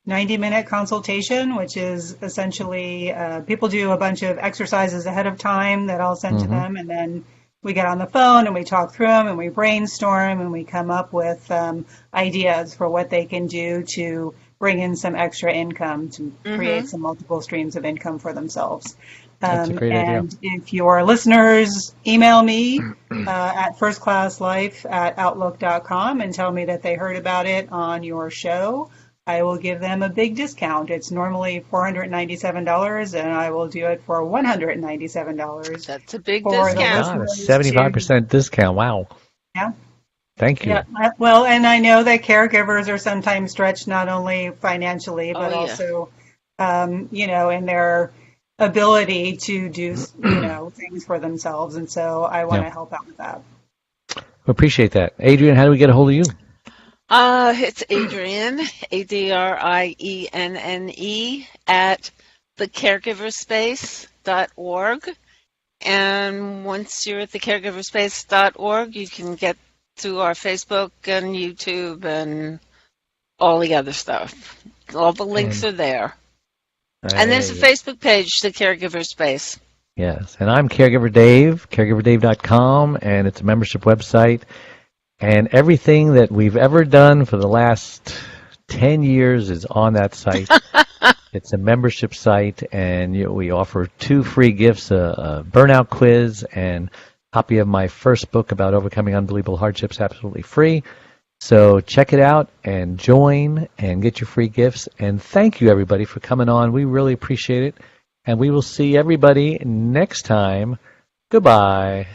90-minute consultation, which is essentially people do a bunch of exercises ahead of time that I'll send to them, and then we get on the phone and we talk through them and we brainstorm and we come up with ideas for what they can do to bring in some extra income to create some multiple streams of income for themselves. That's a great idea. And if your listeners email me at firstclasslife@outlook.com and tell me that they heard about it on your show, I will give them a big discount. It's normally $497, and I will do it for $197. That's a big discount. A 75% discount. Wow. Yeah. Thank you. Yeah, well, and I know that caregivers are sometimes stretched not only financially, but also, in their ability to do, things for themselves. And so I want to help out with that. We appreciate that. Adrienne, how do we get a hold of you? It's Adrienne, ADRIENNE, at thecaregiverspace.org. And once you're at thecaregiverspace.org, you can get to our Facebook and YouTube and all the other stuff. All the links are there. And there's a Facebook page, The Caregiver Space. Yes, and I'm Caregiver Dave, caregiverdave.com, and it's a membership website. And everything that we've ever done for the last 10 years is on that site. It's a membership site, and we offer 2 free gifts, a burnout quiz and a copy of my first book about overcoming unbelievable hardships, absolutely free. So check it out and join and get your free gifts. And thank you, everybody, for coming on. We really appreciate it. And we will see everybody next time. Goodbye.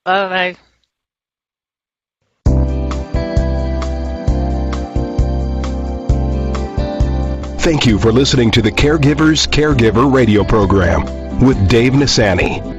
Bye-bye. Thank you for listening to the Caregivers Caregiver radio program with Dave Nassaney.